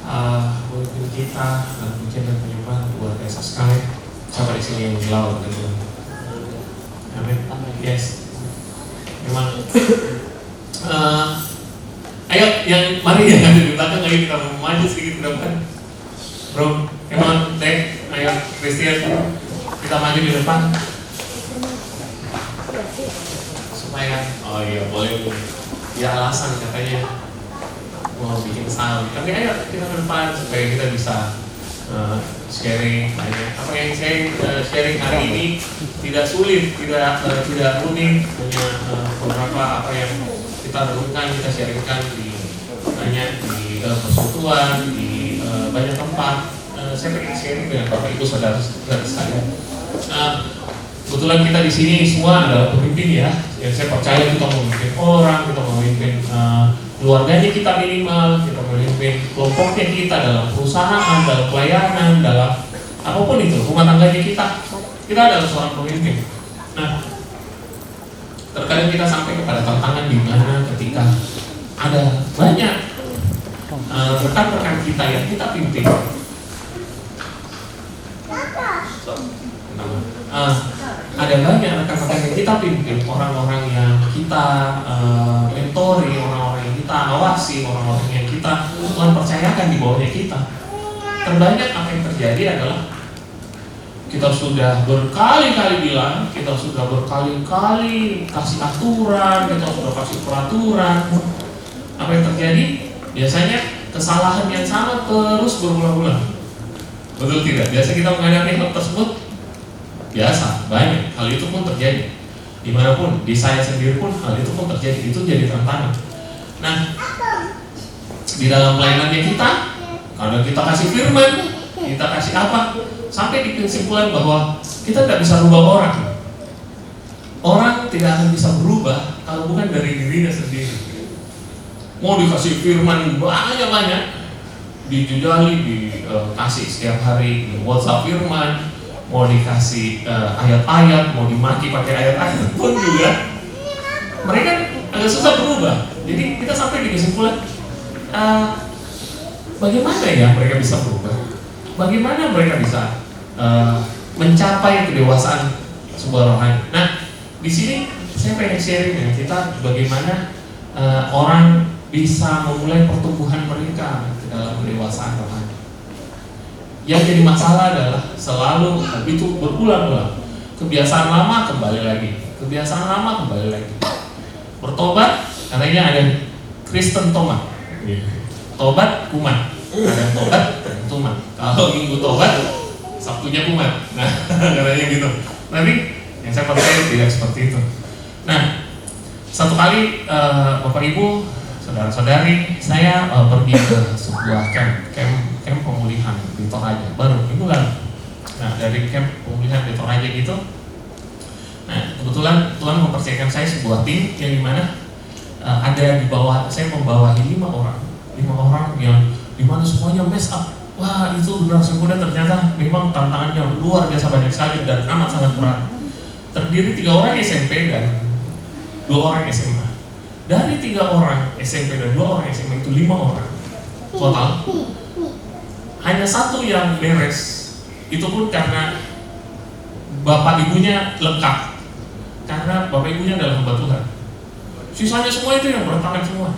Pemimpin kita dan pujian dan penyembahan buat Esa sekali. Siapa di sini yang dilawan dan Tuhan? Amin. Yes. Memang. Ayo, mari yang ada di belakang, ayo kita maju sedikit ke depan. Bro, emang Dek, ayo Christian, kita maju di depan. Supaya, oh iya boleh. Ya alasan katanya mau bikin sound. Tapi ayo kita ke depan supaya kita bisa sharing banyak. Apa yang saya sharing hari ini tidak sulit, tidak rumit, hanya beberapa apa yang kita renungkan, kita sharingkan di banyak di persekutuan, di banyak tempat. Saya pengen sharing dengan Bapak Ibu saudara-saudara sekalian. Kebetulan kita di sini semua adalah pemimpin ya. Yang saya percaya kita memimpin orang, kita memimpin keluarganya kita minimal, kita memimpin kelompoknya kita dalam perusahaan, dalam pelayanan, dalam apapun itu, rumah tangganya kita adalah seorang pemimpin. Nah, terkadang kita sampai kepada tantangan di mana ketika ada banyak rekan-rekan kita yang kita pimpin. Ada banyak rekan-rekan yang kita pimpin, orang-orang yang kita mentori, orang-orang yang kita awasi, orang-orang yang kita Tuhan percayakan di bawahnya kita. Terbanyak apa yang terjadi adalah kita sudah berkali-kali bilang, kita sudah berkali-kali kasih aturan, kita sudah kasih peraturan. Apa yang terjadi? Biasanya kesalahan yang sama terus berulang-ulang. Betul tidak? Biasa kita menghadapi hal tersebut. Biasa, banyak. Hal itu pun terjadi. Dimanapun, di saya sendiri pun hal itu pun terjadi. Itu jadi tantangan. Nah, di dalam pelayanannya kita, kalau kita kasih firman, kita kasih apa, sampai di kesimpulan bahwa kita tidak bisa rubah orang. Orang tidak akan bisa berubah kalau bukan dari dirinya sendiri. Mau dikasih firman banyak-banyak, dijujali, dikasih setiap hari di WhatsApp firman, mau dikasih ayat-ayat, mau dimaki pakai ayat-ayat pun juga mereka agak susah berubah. Jadi kita sampai di kesimpulan bagaimana ya mereka bisa berubah? Bagaimana mereka bisa mencapai kedewasaan sebuah rohani? Nah, di sini saya pengen sharing dengan kita bagaimana orang bisa memulai pertumbuhan mereka ke dalam kedewasaan rohani. Yang jadi masalah adalah selalu itu berulang-ulang. Kebiasaan lama kembali lagi, kebiasaan lama kembali lagi. Bertobat, katanya ada Kristen tomat, tobat kumat, ada tobat kumat. Kalau minggu tobat, Sabtunya kumat. Nah, katanya gitu. Tapi yang saya percaya tidak seperti itu. Nah, satu kali Bapak Ibu, saudara-saudari, saya pergi ke sebuah camp pemulihan di Toraja baru minggu lalu. Nah, dari camp pemulihan di Toraja gitu, nah kebetulan Tuhan mempercayakan saya sebuah tim yang dimana ada di bawah, saya membawahi 5 orang yang dimana semuanya mess up. Wah, itu generasi muda ternyata memang tantangannya luar biasa banyak sekali dan amat sangat berat. Terdiri 3 orang SMP dan 2 orang SMA. Dari 3 orang SMP dan 2 orang SMA itu 5 orang total. Hanya 1 yang beres. Itu pun karena bapak ibunya lengkap. Karena bapak ibunya adalah hamba Tuhan. Sisanya semua itu yang berantakan semua.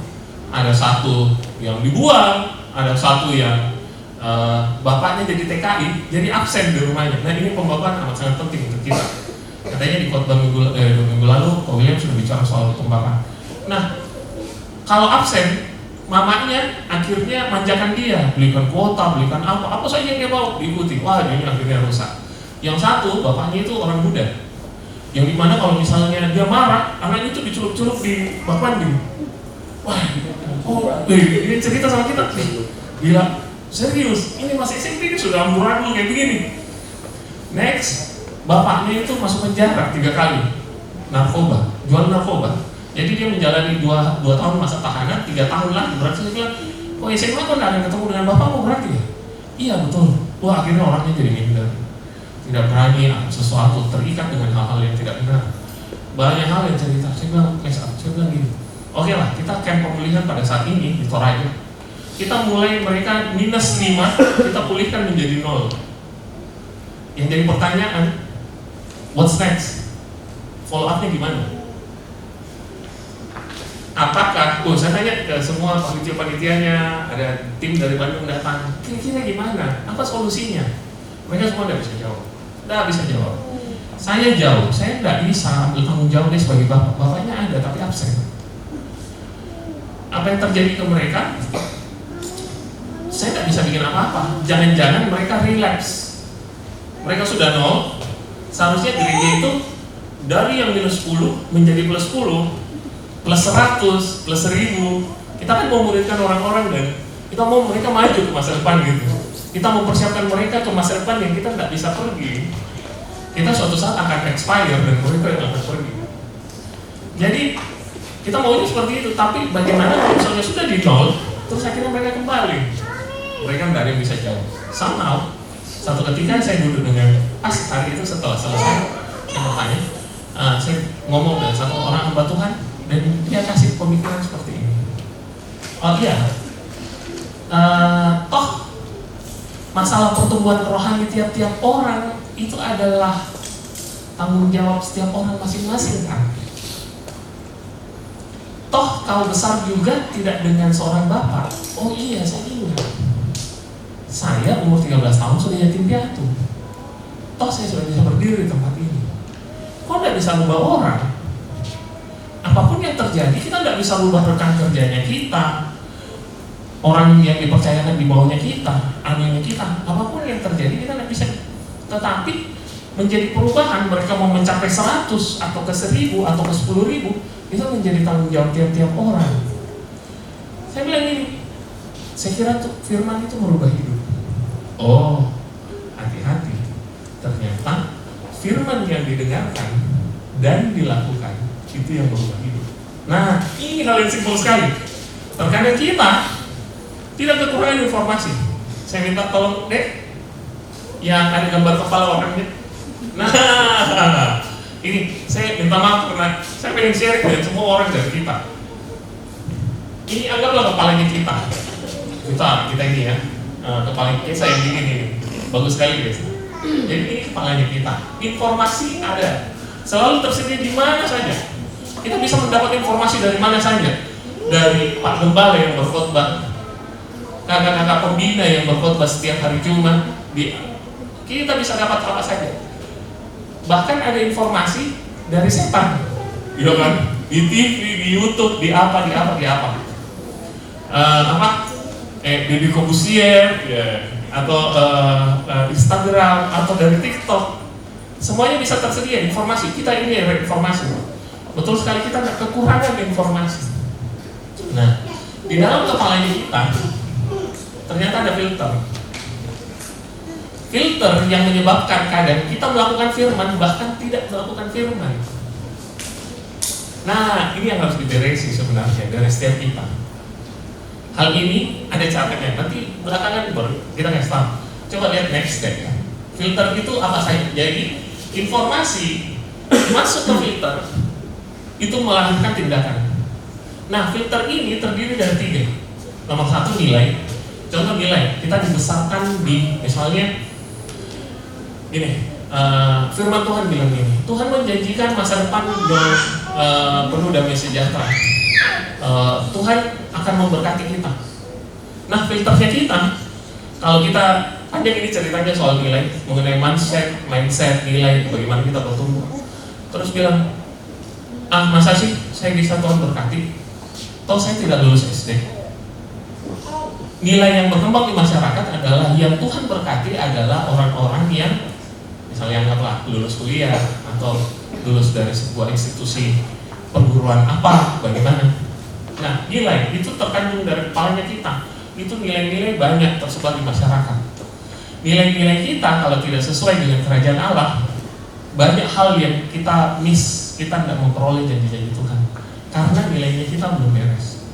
Ada 1 yang dibuang, ada 1 yang bapaknya jadi TKI, jadi absen di rumahnya. Nah, ini pembapaan amat sangat penting untuk kita. Katanya di khotbah minggu lalu, Pak William sudah bicara soal pembapaan. Nah, kalau absen, mamanya akhirnya manjakan dia, belikan kuota, belikan apa saja yang dia mau diikuti. Wah, ini akhirnya rusak. Yang 1, bapaknya itu orang muda, yang dimana kalau misalnya dia marah, anaknya itu dicelup-celup di bak mandi. Wah, ini cerita sama kita, gila, serius, ini masih SMP ini sudah amburadul kayak begini. Next, bapaknya itu masuk penjara 3 kali, narkoba, jual narkoba. Jadi dia menjalani 2 tahun masa tahanan, 3 tahun lagi. Berarti saya bilang, oh SMA kok gak ada ketemu dengan bapakmu berarti ya? Iya betul. Wah, akhirnya orangnya jadi minder, tidak berani sesuatu, terikat dengan hal-hal yang tidak benar. Banyak hal yang cerita. Saya bilang, saya bilang gini, oke lah, kita camp pemulihan pada saat ini di Toraja. kita mulai mereka -5, kita pulihkan menjadi 0. Yang jadi pertanyaan, what's next? Follow up-nya gimana? Apakah, saya tanya ke semua panitia-panitianya, ada tim dari Bandung datang, kira-kira gimana? Apa solusinya? Mereka semua tidak bisa jawab. Tidak bisa jawab. Saya jauh, saya tidak bisa ambil tanggung jawab deh sebagai bapak. Bapaknya ada tapi absen. Apa yang terjadi ke mereka? Saya tidak bisa bikin apa-apa. Jangan-jangan mereka relapse. Mereka sudah 0. Seharusnya gereja itu dari yang -10 menjadi +10, +100, +1000. Kita kan mau muridkan orang-orang dan kita mau mereka maju ke masa depan gitu. Kita mempersiapkan mereka ke masa depan yang kita tidak bisa pergi. Kita suatu saat akan expire dan mereka yang akan pergi. Jadi kita maunya seperti itu. Tapi bagaimana kalau misalnya sudah di 0, terus akhirnya mereka kembali? Mereka tidak ada yang bisa jawab. Somehow, satu ketika saya duduk dengan hari itu setelah selesai, saya bertanya, saya ngomong dengan satu orang hamba Tuhan dan dia kasih pemikiran seperti ini. Oh iya, toh masalah pertumbuhan rohani tiap-tiap orang itu adalah tanggung jawab setiap orang masing-masing kan. Toh kau besar juga tidak dengan seorang bapak. Oh iya, saya ingat. Saya umur 13 tahun sudah yatim piatu. Toh saya sudah bisa berdiri di tempat ini. Kok tidak bisa ubah orang? Apapun yang terjadi, kita tidak bisa ubah rekan kerjanya kita, orang yang dipercayakan di bawahnya kita, anaknya kita. Apapun yang terjadi, kita tidak bisa. Tetapi menjadi perubahan, mereka mau mencapai 100 atau ke 1000 atau ke 10.000, itu menjadi tanggung jawab tiap-tiap orang. Saya bilang ini, saya kira firman itu merubah hidup. Oh, hati-hati. Ternyata firman yang didengarkan dan dilakukan itu yang berubah hidup. Nah, ini hal yang simpel sekali. Terkadang kita tidak kekurangan informasi. Saya minta tolong dek, yang ada gambar kepala orangnya. Nah, ini saya minta maaf karena saya pengen share dengan semua orang dari kita. Ini anggaplah kepalanya kita. Kita ini ya, kepala kita yang dingin ini, bagus sekali guys. Jadi ini kepalanya kita. Informasi ada, selalu tersedia di mana saja. Kita bisa mendapat informasi dari mana saja. Dari Pak Gembala yang berkhotbah, kakak-kakak pembina yang berkhotbah setiap hari Jumat, kita bisa dapat apa saja. Bahkan ada informasi dari setan, gitu kan? Di TV, di YouTube, di apa. Deddy Corbuzier, atau Instagram, atau dari TikTok, semuanya bisa tersedia informasi. Kita ini informasi. Betul sekali, kita nggak kekurangan informasi. Nah, di dalam kepalanya kita ternyata ada filter. Filter yang menyebabkan kadang kita melakukan firman bahkan tidak melakukan firman. Nah, ini yang harus diberesi sebenarnya dari setiap kita. Hal ini ada caranya. Nanti belakangan baru kita kasih tahu. Coba lihat next step ya. Filter itu apa saja? Jadi informasi masuk ke filter itu melahirkan tindakan. Nah, filter ini terdiri dari 3. Nomor 1 nilai. Contoh nilai, kita dibesarkan di misalnya gini, firman Tuhan bilang gini, Tuhan menjanjikan masa depan yang penuh damai sejahtera. Tuhan akan memberkati kita. Nah, filternya kita, kalau kita panjang ini ceritanya soal nilai, mengenai mindset, nilai, bagaimana kita bertumbuh. Terus bilang, masa sih saya bisa Tuhan berkati? Toh saya tidak lulus SD. Nilai yang berkembang di masyarakat adalah yang Tuhan berkati adalah orang-orang yang misalnya anggaplah lulus kuliah atau lulus dari sebuah institusi perguruan apa, bagaimana. Nah, nilai itu terkandung dari kepalanya kita. Itu nilai-nilai banyak tersebar di masyarakat. Nilai-nilai kita kalau tidak sesuai dengan kerajaan Allah, banyak hal yang kita miss, kita tidak memperoleh janji-janji Tuhan karena nilainya kita belum beres.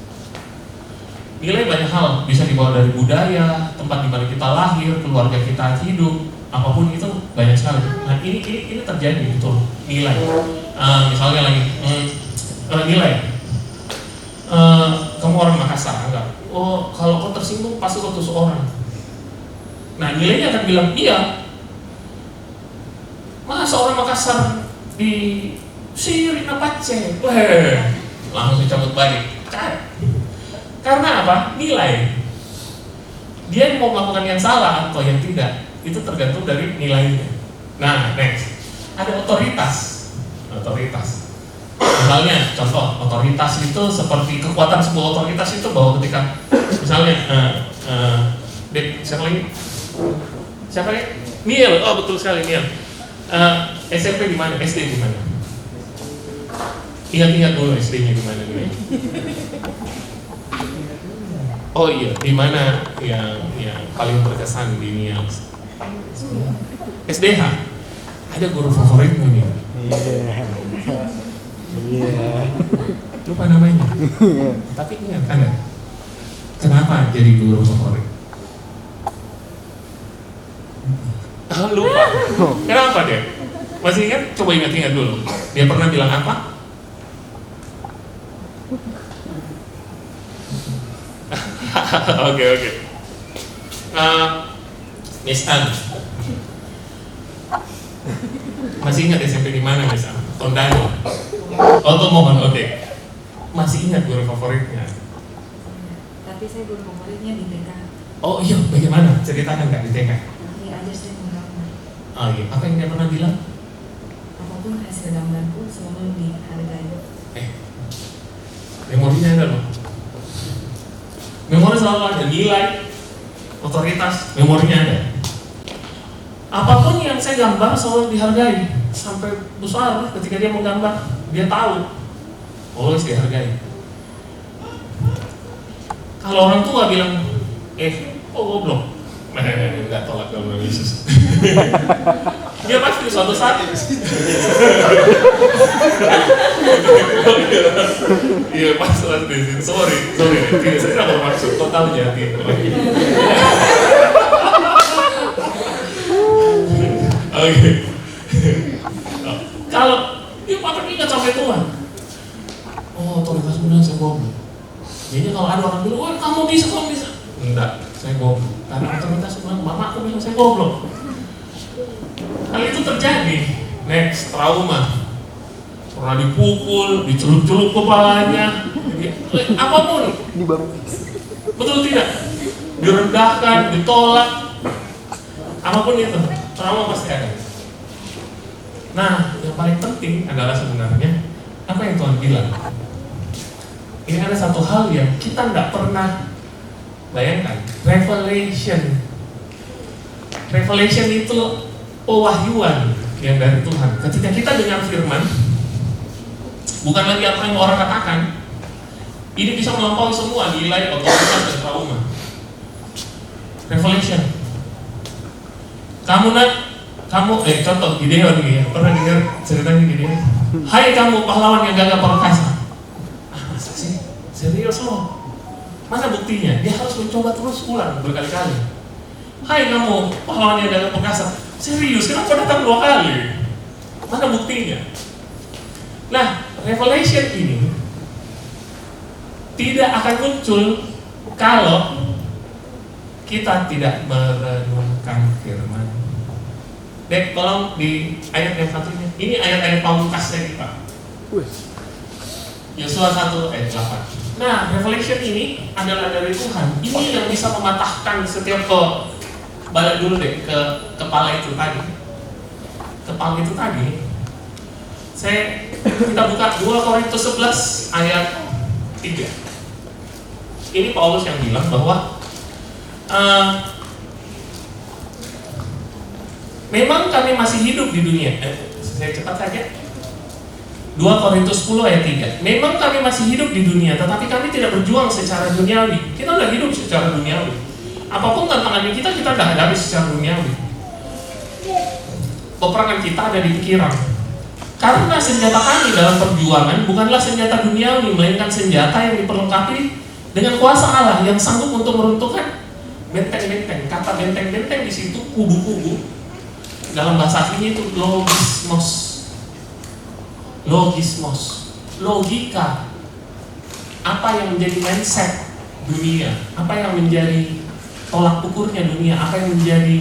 Nilai banyak hal bisa dibawa dari budaya, tempat di mana kita lahir, keluarga kita hidup, apapun itu banyak sekali. Nah, ini terjadi betul nilai. Misalnya lagi nilai. Kamu orang Makassar, enggak? oh kalau kau tersinggung pasti kau tusuk orang. Nah nilainya akan bilang iya. Masa orang Makassar di Siri Napace, langsung cabut balik. Karena apa? Nilai. Dia mau melakukan yang salah atau yang tidak, itu tergantung dari nilainya. Nah, next. Ada otoritas. Misalnya, contoh, otoritas itu seperti kekuatan sebuah otoritas itu bahwa ketika misalnya siapa ya? Niel, oh betul sekali Niel. SMP di mana? SD di mana? Ingat dulu SD-nya di mana dulu ya? Oh iya, di mana yang paling berkesan di Niel? SDH. Ada guru favoritmu nih? Iya. Lupa namanya. Tapi ingat ada. Kenapa jadi guru favorit? Lupa. Kenapa dia? Masih ingat? Coba ingat dulu. Dia pernah bilang apa? Oke. Miss An. Masih ingat SMP di mana Miss An? Tondano. Oh, mohon, oke. Masih ingat guru favoritnya? Tapi saya guru favoritnya di TK. Oh iya, bagaimana? Ceritakan nggak di TK? Dia ajar saya menggambar. Oh iya, apa yang dia pernah bilang? Apapun hasil gambarku selalu dihargai. Memorinya ada loh. Memori selalu ada, nilai, otoritas, memorinya ada. Apapun yang saya gambar selalu dihargai. Sampai besar ketika dia menggambar, dia tahu, always dihargai. Kalau orang tua bilang, goblok, nggak tolak dalam nama Yesus. Dia pasti suatu saat. Iya pasti. Sorry, tidak saya tidak bermaksud, total jadi. Oke. Kalau dia akan ingat sampai tua. Oh, otoritas bilang saya goblok. Jadi kalau ada orang bilang, wah kamu bisa. Enggak, saya goblok. Karena otoritas bilang, mama aku bilang saya goblok. Hal itu terjadi. Next, trauma. Pernah dipukul, dicelup-celup kepalanya, apapun. Betul tidak? Direndahkan, ditolak, apapun itu, trauma pasti ada. Nah, yang paling penting adalah sebenarnya apa yang Tuhan bilang. Ini ada satu hal yang kita tidak pernah bayangkan. Revelation itu pewahyuan yang dari Tuhan. Ketika kita dengar firman, bukan lagi apa yang orang katakan. Ini bisa melampaui semua nilai, otoritas, dan trauma. Revelation. Contoh Gideon nih ya, pernah dengar ceritanya Gideon? Hai kamu pahlawan yang gagah perkasa. Masa sih? Serius loh? Mana buktinya? Dia harus mencoba terus ulang berkali-kali. Hai kamu pahlawan yang gagah perkasa. Serius? Kenapa datang 2 kali? Mana buktinya? Nah, revelation ini tidak akan muncul kalau kita tidak merenungkan firman. Dek, tolong di ayat yang satunya. Ini ayat-ayat pamungkasnya kita. Yosua 1 ayat 8. Nah, revelation ini adalah dari Tuhan. Ini yang bisa mematahkan setiap balik dulu deh ke kepala itu tadi. Kepala itu tadi. Kita buka 2 Korintus 11 ayat 3. Ini Paulus yang bilang bahwa memang kami masih hidup di dunia. Saya cepat saja. 2 Korintus 10 ayat 3. Memang kami masih hidup di dunia, tetapi kami tidak berjuang secara duniawi. Kita tidak hidup secara duniawi. Apapun tantangan kita tidak hadapi secara duniawi. Peperangan kita ada di pikiran. Karena senjata kami dalam perjuangan bukanlah senjata duniawi, melainkan senjata yang diperlengkapi dengan kuasa Allah yang sanggup untuk meruntuhkan benteng-benteng. Kata benteng-benteng di situ kubu-kubu. Dalam bahasa aslinya itu logismos, logika. Apa yang menjadi mindset dunia, apa yang menjadi tolak ukurnya dunia, apa yang menjadi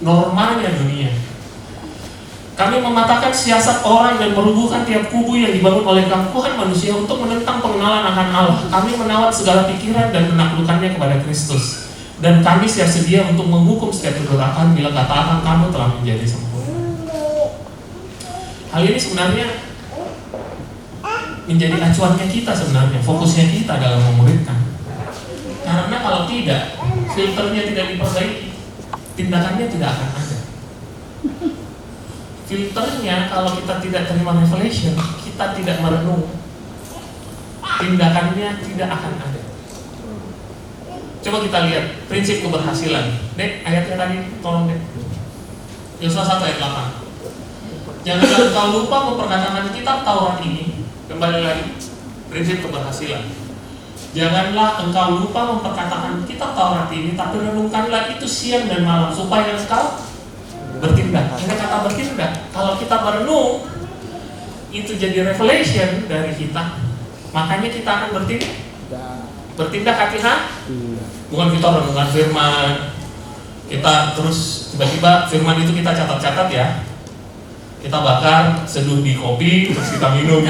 normalnya dunia. Kami mematahkan siasat orang dan merubuhkan tiap kubu yang dibangun oleh keangkuhan manusia untuk menentang pengenalan akan Allah. Kami menawat segala pikiran dan menaklukkannya kepada Kristus. Dan kami siap sedia untuk menghukum setiap pergerakan bila kata kamu telah menjadi sempurna. Hal ini sebenarnya menjadi acuannya kita sebenarnya, fokusnya kita dalam memuridkan. Karena kalau tidak, filternya tidak diperbaiki, tindakannya tidak akan ada. Filternya kalau kita tidak terima revelation, kita tidak merenung, tindakannya tidak akan ada. Coba kita lihat prinsip keberhasilan. Dek, ayatnya tadi, tolong Dek. Yosua 1 ayat 8. Janganlah engkau lupa memperkatakan kitab Taurat ini. Kembali lagi, prinsip keberhasilan. Janganlah engkau lupa memperkatakan kitab Taurat ini, tapi renungkanlah itu siang dan malam supaya engkau bertindak. Ini kata bertindak. Kalau kita merenung, itu jadi revelation dari kita. Makanya kita akan bertindak hati-hati. Bukan kita renungkan firman, kita terus tiba-tiba firman itu kita catat-catat ya. Kita bakar, seduh di kopi, terus kita minum.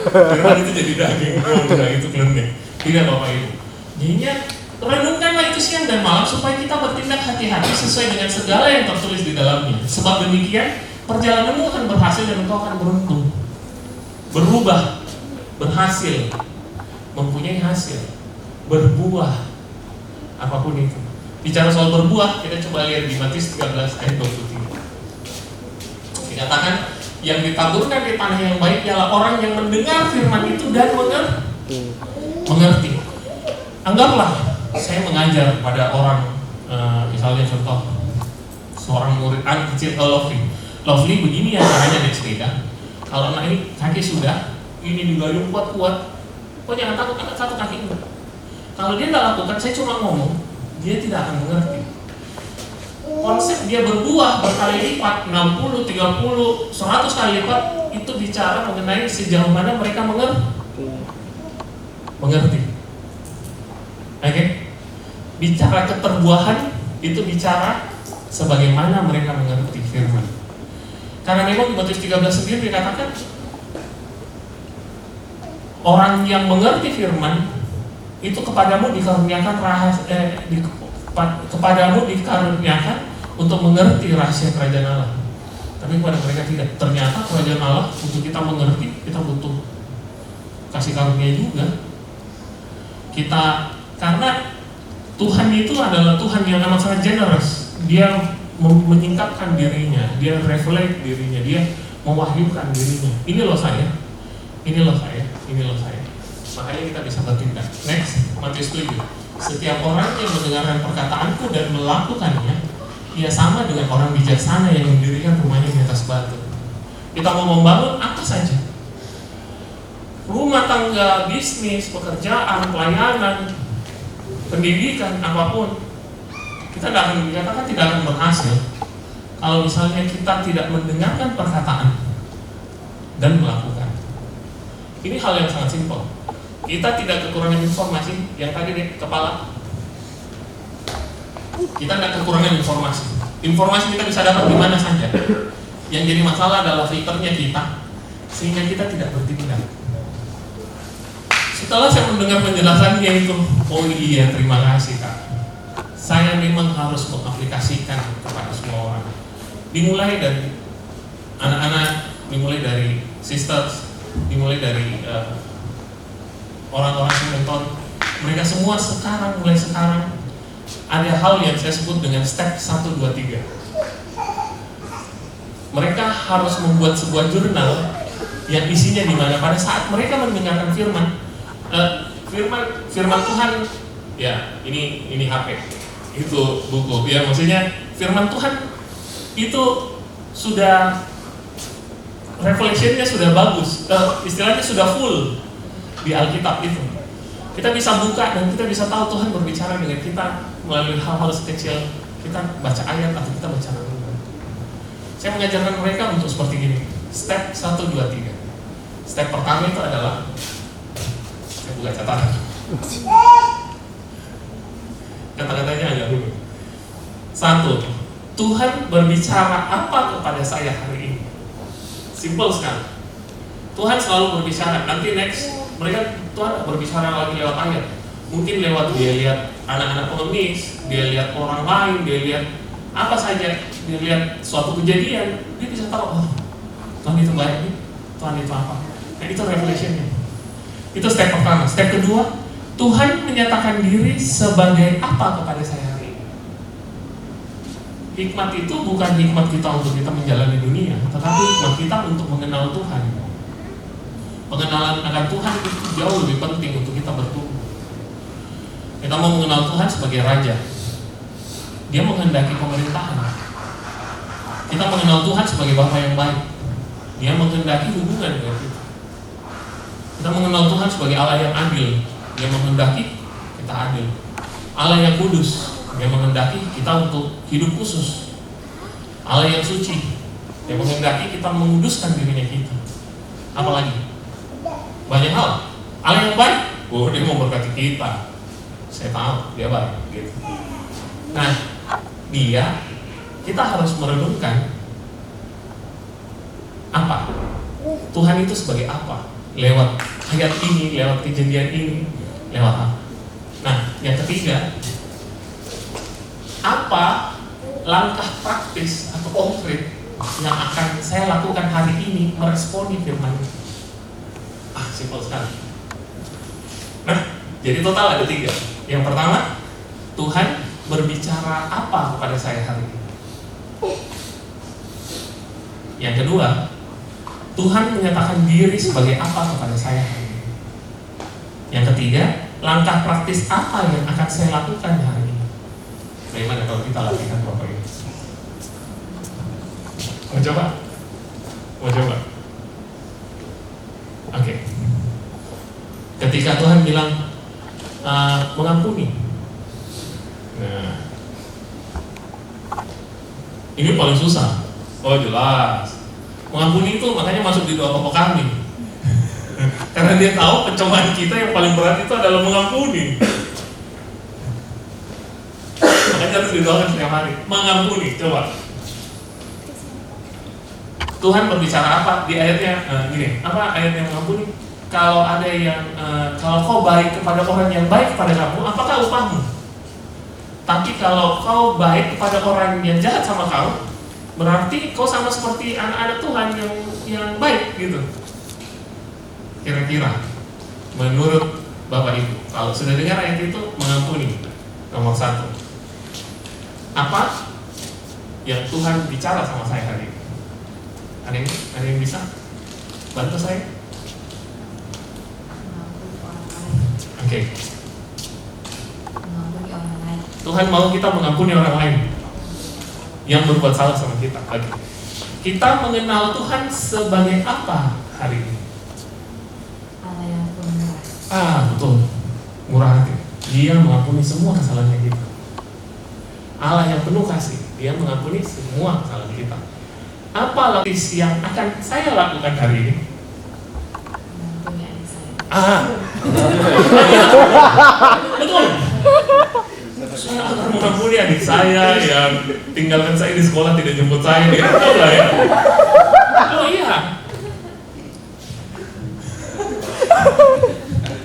Firman itu jadi daging. Udah itu klinik. Tidak Bapak Ibu. Jadinya renungkanlah itu siang dan malam supaya kita bertindak hati-hati sesuai dengan segala yang tertulis di dalamnya. Sebab demikian perjalananmu akan berhasil dan engkau akan beruntung, berubah, berhasil, mempunyai hasil, berbuah, apapun itu. Bicara soal berbuah, kita coba lihat di Matius 13 ayat 23. Dikatakan yang ditaburkan di tanah yang baik ialah orang yang mendengar firman itu dan mengerti. Anggaplah saya mengajar pada orang, misalnya contoh seorang murid anak kecil, Lovely begini ya caranya deh cerita. Kalau anak ini kaki sudah, ini digayung kuat-kuat, kok jangan takut angkat satu kaki enggak. Kalau dia tidak lakukan, saya cuma ngomong, dia tidak akan mengerti. Konsep dia berbuah berkali lipat, 60, 30, 100 kali lipat, itu bicara mengenai sejauh mana mereka mengerti. Oke? Bicara keterbuahan, itu bicara sebagaimana mereka mengerti firman. Karena memang di Matius 13 sendiri dikatakan orang yang mengerti firman itu kepadamu dikaruniakan kepadamu dikaruniakan untuk mengerti rahasia kerajaan Allah. Tapi kepada mereka tidak. Ternyata kerajaan Allah untuk kita mengerti, kita butuh kasih karunia juga. Karena Tuhan itu adalah Tuhan yang amat sangat generous. Dia menyingkapkan dirinya, dia revelate dirinya, dia mewahyukan dirinya. Ini loh saya, ini loh saya, ini loh saya. Makanya kita bisa bertindak. Next, Matius 7. Setiap orang yang mendengarkan perkataanku dan melakukannya, ia sama dengan orang bijaksana yang mendirikan rumahnya di atas batu. Kita mau membangun apa saja, rumah tangga, bisnis, pekerjaan, pelayanan, pendidikan, apapun, kita tidak akan dikatakan tidak akan berhasil kalau misalnya kita tidak mendengarkan perkataan dan melakukan. Ini hal yang sangat simpel. Kita tidak kekurangan informasi, yang tadi di kepala. Kita tidak kekurangan informasi. Informasi kita bisa dapat di mana saja. Yang jadi masalah adalah filternya kita, sehingga kita tidak bertindak. Setelah saya mendengar penjelasannya itu, oh iya, terima kasih Kak. Saya memang harus mengaplikasikan kepada semua orang. Dimulai dari anak-anak, dimulai dari sisters, dimulai dari orang-orang mentor. Mereka semua mulai sekarang ada hal yang saya sebut dengan step 1, 2, 3. Mereka harus membuat sebuah jurnal yang isinya di mana pada saat mereka mendengarkan firman Tuhan, ya ini HP, itu buku, ya maksudnya firman Tuhan itu sudah reflectionnya sudah bagus, istilahnya sudah full di Alkitab itu. Kita bisa buka dan kita bisa tahu Tuhan berbicara dengan kita melalui hal-hal sekecil. Kita baca ayat atau kita baca renungan. Saya mengajarkan mereka untuk seperti ini. Step 1, 2, 3. Step pertama itu adalah, saya buka catatan. Kata-katanya agak rumit. 1. Tuhan berbicara apa kepada saya hari ini? Simple sekali. Tuhan selalu berbicara. Nanti next mereka Tuhan berbicara lagi lewat ayat. Mungkin lewat dia lihat anak-anak pengemis, dia lihat orang lain, dia lihat apa saja, dia lihat suatu kejadian, dia bisa tahu, oh Tuhan itu baik nih, Tuhan itu apa. Nah itu revelationnya. Itu step pertama. Step kedua, Tuhan menyatakan diri sebagai apa kepada saya hari ini. Hikmat itu bukan hikmat kita untuk kita menjalani dunia, tetapi hikmat kita untuk mengenal Tuhan. Pengenalan akan Tuhan itu jauh lebih penting untuk kita bertumbuh. Kita mau mengenal Tuhan sebagai Raja. Dia menghendaki pemerintahan. Kita mengenal Tuhan sebagai Bapa yang baik. Dia menghendaki hubungan dengan kita. Kita mengenal Tuhan sebagai Allah yang adil. Dia menghendaki kita adil. Allah yang kudus. Dia menghendaki kita untuk hidup khusus. Allah yang suci. Dia menghendaki kita menguduskan dirinya kita. Apalagi? Banyak hal. Allah yang baik. Oh, dia mau berkati kita. Saya tahu dia baik. Gitu. Nah, kita harus merenungkan apa? Tuhan itu sebagai apa? Lewat ayat ini, lewat kejadian ini, lewat apa? Nah, yang ketiga, apa langkah praktis atau konkret yang akan saya lakukan hari ini meresponi firman ini? Simpel sekali. Nah, jadi total ada 3. Yang pertama, Tuhan berbicara apa kepada saya hari ini? Yang kedua, Tuhan menyatakan diri sebagai apa kepada saya hari ini? Yang ketiga, langkah praktis apa yang akan saya lakukan hari ini? Bagaimana kalau kita lakukan Bapak ini? Mau coba? Mau coba? Oke. Ketika Tuhan bilang mengampuni, nah ini paling susah. Oh jelas, mengampuni itu makanya masuk di doa Bapa Kami. Karena dia tahu pencobaan kita yang paling berat itu adalah mengampuni. Makanya harus didoakan setiap hari. Mengampuni, coba. Tuhan berbicara apa di ayatnya? Gini, apa ayatnya mengampuni? Kalau ada yang, kalau kau baik kepada orang yang baik kepada kamu, apakah upahmu? Tapi kalau kau baik kepada orang yang jahat sama kau, berarti kau sama seperti anak-anak Tuhan yang baik gitu. Kira-kira, menurut Bapak Ibu, kalau sudah dengar ayat itu, mengampuni nomor 1. Apa yang Tuhan bicara sama saya hari ini? Ada yang bisa bantu saya? Oke. Mengampuni orang lain. Tuhan mau kita mengampuni orang lain yang berbuat salah sama kita. Oke. Kita mengenal Tuhan sebagai apa hari ini? Allah yang murah. Betul. Murah hati. Dia mengampuni semua kesalahan kita. Allah yang penuh kasih. Dia mengampuni semua kesalahan kita. Apa lapis yang akan saya lakukan hari ini? Mengampuni adik saya. Betul. Saya akan mengampuni adik saya yang tinggalkan saya di sekolah, tidak jemput saya. Betul lah ya. Oh iya.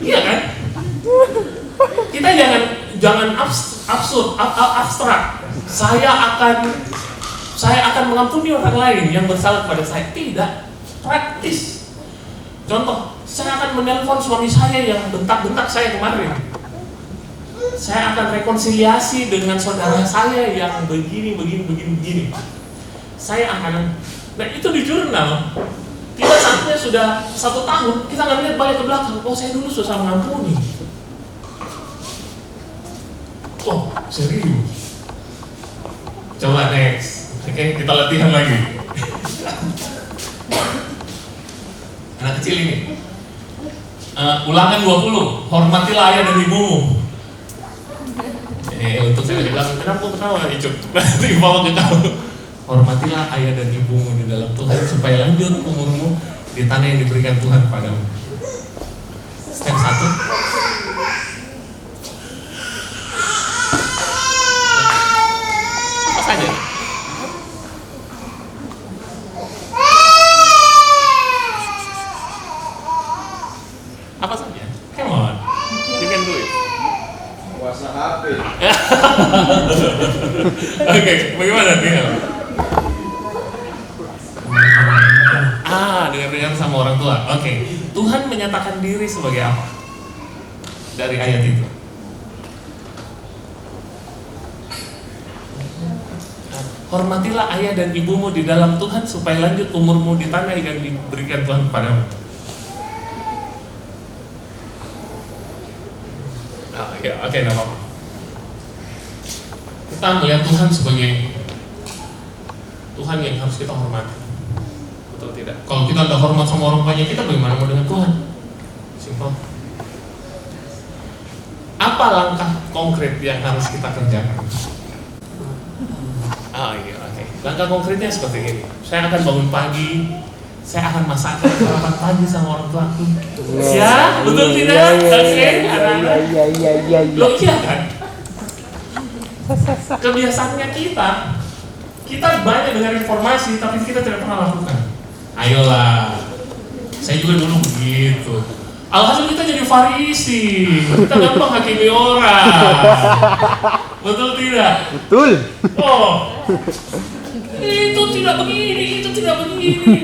Iya kan? Kita jangan abstrak. Saya akan mengampuni orang lain yang bersalah kepada saya. Tidak, praktis. Contoh, saya akan menelpon suami saya yang bentak-bentak saya kemarin. Saya akan rekonsiliasi dengan saudara saya yang begini. Saya akan, nah itu di jurnal. Tidak sampai sudah 1 tahun, kita nggak lihat balik ke belakang. Oh, saya dulu susah mengampuni. Oh, serius. Coba next. Oke, kita latihan lagi. Anak kecil ini. Ulangan 20. Hormatilah ayah dan ibumu. Untuk saya bilang, kenapa ketawa Icuk? Nanti bawa ke kamu. Hormatilah ayah dan ibumu di dalam Tuhan supaya lanjut umurmu di tanah yang diberikan Tuhan padamu. Step 1. Oke, bagaimana dia? Dengar-dengar sama orang tua. Oke, Tuhan menyatakan diri sebagai apa? Dari ayat itu. Hormatilah ayah dan ibumu di dalam Tuhan supaya lanjut umurmu di tanah yang diberikan Tuhan kepadamu. Oke, tidak apa-apa. Kita melihat Tuhan sebagai Tuhan yang harus kita hormati. Betul tidak? Kalau kita tidak hormat sama orang tuanya kita, bagaimana mau dengan Tuhan? Simpel. Apa langkah konkret yang harus kita kerjakan? Oke. Langkah konkretnya seperti ini. Saya akan bangun pagi, saya akan masak sarapan pagi sama orang tuaku. Ya, betul tidak? Oke, anak-anak. Loh iya kan? Kebiasaannya kita banyak dengar informasi, tapi kita tidak pernah lakukan. Ayolah, saya juga dulu begitu. Alhasil kita jadi Farisi, kita gampang hakimi orang. Betul tidak? Betul. Oh, itu tidak begini,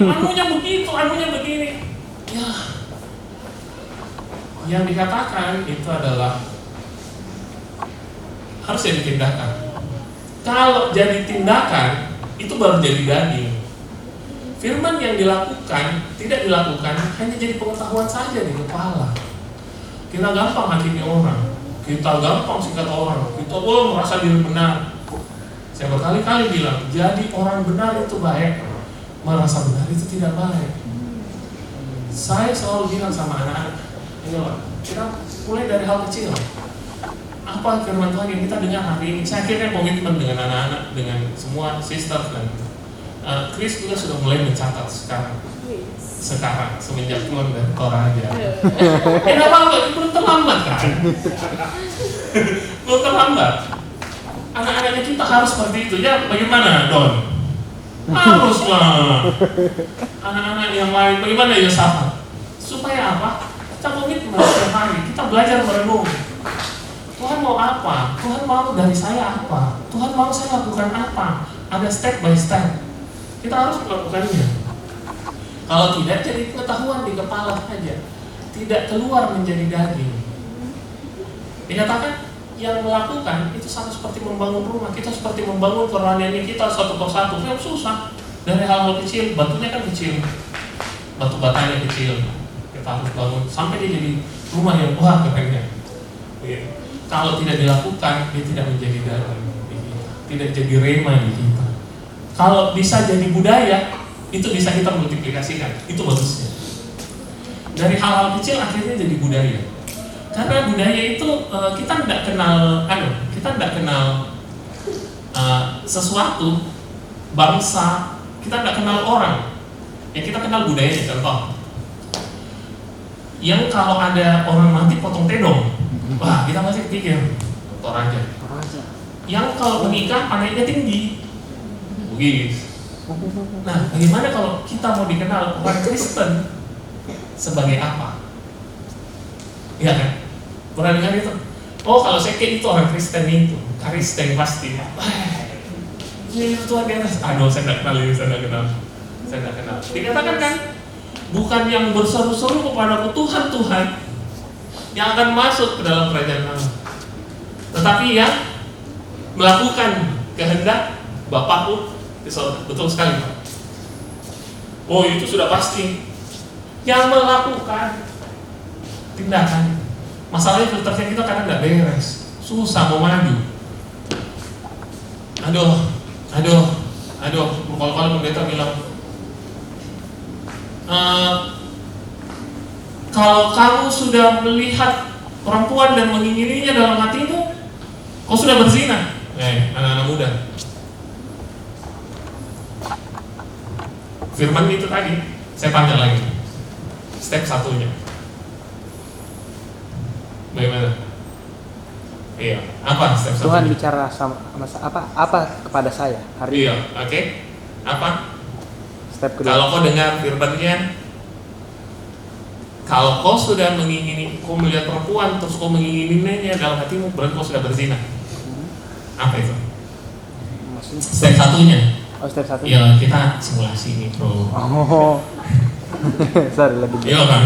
anunya begitu, anunya begini. Ya, yang dikatakan itu adalah harus jadi tindakan. Kalau jadi tindakan, itu baru jadi daging. Firman yang dilakukan, tidak dilakukan, hanya jadi pengetahuan saja di kepala. Kita gampang hakimi orang, kita gampang sikat orang, kita merasa diri benar. Saya berkali-kali bilang, jadi orang benar itu baik, merasa benar itu tidak baik. Saya selalu bilang sama anak-anak, kita mulai dari hal kecil. Apa firman Tuhan yang kita dengar hari ini? Saya akhirnya komitmen dengan anak-anak, dengan semua sisters dan Chris juga sudah mulai mencatat sekarang semenjak keluar dari Toraja. Kenapa belum terlambat kan? Belum terlambat. Anak-anaknya kita harus seperti itu ya. Bagaimana Don? Haruslah. Anak-anak yang lain bagaimana Yosafat? Supaya apa? Kita komitmen setiap hari. Kita belajar merenung. Tuhan mau apa? Tuhan mau dari saya apa? Tuhan mau saya lakukan apa? Ada step by step. Kita harus melakukannya. Kalau tidak, jadi pengetahuan di kepala saja, tidak keluar menjadi daging. Dikatakan yang melakukan itu sama seperti membangun rumah. Kita seperti membangun kerohaniannya kita satu persatu. Yang susah dari hal-hal kecil. Batunya kan kecil, batu batanya kecil. Kita harus bangun sampai dia jadi rumah yang wah kerennya. Kalau tidak dilakukan, dia tidak menjadi daging, tidak jadi rema di kita. Kalau bisa jadi budaya, itu bisa kita multiplikasikan. Itu bagusnya. Dari hal-hal kecil akhirnya jadi budaya. Karena budaya itu kita tidak kenal, sesuatu, bangsa, kita tidak kenal orang. Ya kita kenal budayanya. Contoh, yang kalau ada orang mati potong tedong, wah kita pasti pikir Toraja. Yang kalau menikah panennya tinggi. Bugis. Nah, bagaimana kalau kita mau dikenal orang Kristen sebagai apa? Iya kan? Pernah dengar itu? Oh, kalau saya kayak itu orang Kristen itu, Kristen pasti. Ini Tuhan di atas. Aduh, saya tidak kenal ini, saya tidak kenal. Dikatakan kan, bukan yang berseru-seru kepadaku Tuhan, Tuhan, yang akan masuk ke dalam kerajaan Allah, tetapi yang melakukan kehendak Bapakku di sorga. Betul sekali Pak. Oh itu sudah pasti. Yang melakukan tindakan. Masalahnya filternya kita kadang nggak beres, susah mau maju. Aduh. Kalau pendeta bilang, kalau kamu sudah melihat perempuan dan mengingininya dalam hatimu, kau sudah berzina. Anak-anak muda. Firman itu tadi, saya tanya lagi. Step satunya. Bagaimana? Iya, apa step satunya? Tuhan bicara sama apa kepada saya hari ini. Iya, oke. Apa? Step kedua. Kalau kau dengar firman-Nya, kalau kau sudah mengingini, kau melihat perempuan terus kau mengingininya dalam hatimu, berarti kau sudah berzina. Apa apa itu? Maksudnya? Step satunya. Oh, step 1. Ya kita simulasi nih bro. Oh. Sorry lagi. Iya kan?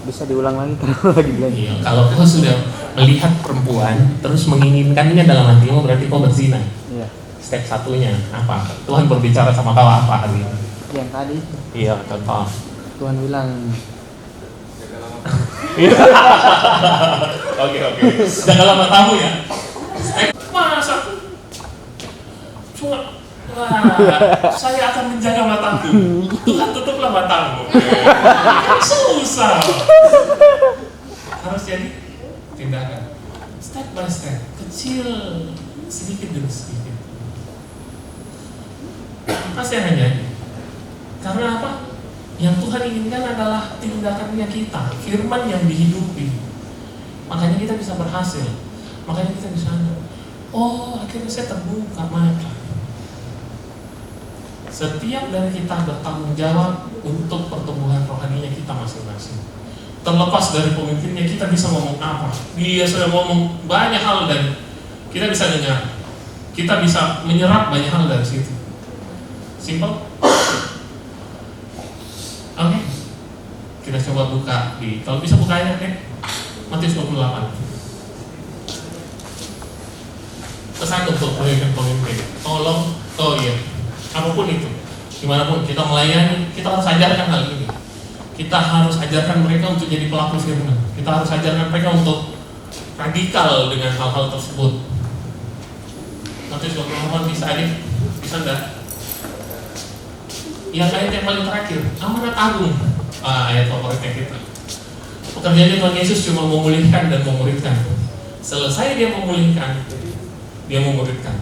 Bisa diulang lagi kalau lagi bilang. Iya. Kalau kau sudah melihat perempuan terus menginginkannya dalam hatimu, berarti kau berzina. Iya. Step satunya apa? Tuhan berbicara sama kau apa hari ini? Yang tadi Iya, contoh. Tuhan bilang Oke. Jaga matamu ya. Masa? Cuma saya akan menjaga mataku. Tuhan tutuplah matamu. Susah. Harus jadi tindakan. Step by step, kecil, sedikit demi sedikit. Apa saya hanya? Karena apa? Yang Tuhan inginkan adalah tindakannya kita, firman yang dihidupi. Makanya kita bisa berhasil. Makanya kita bisa, oh akhirnya saya terbuka mata. Setiap dari kita bertanggung jawab untuk pertumbuhan rohaninya kita masing-masing. Terlepas dari pemimpinnya, kita bisa ngomong apa. Dia sudah ngomong banyak hal dan kita bisa dengar. Kita bisa menyerap banyak hal dari situ. Simple. Oke. Kita coba buka di, kalau bisa buka ayat ya. Matius 28. Pesan untuk pemimpin. Tolong, apapun itu, dimanapun kita melayani, kita harus ajarkan hal ini. Kita harus ajarkan mereka untuk jadi pelaku firman. Kita harus ajarkan mereka untuk radikal dengan hal-hal tersebut. Matius 28 bisa adik? Bisa enggak? Yang ayat yang paling terakhir, amanat agung. Ayat favoritnya kita. Pekerjaannya Tuhan Yesus cuma memulihkan dan memuridkan. Selesai dia memulihkan, dia memuridkan.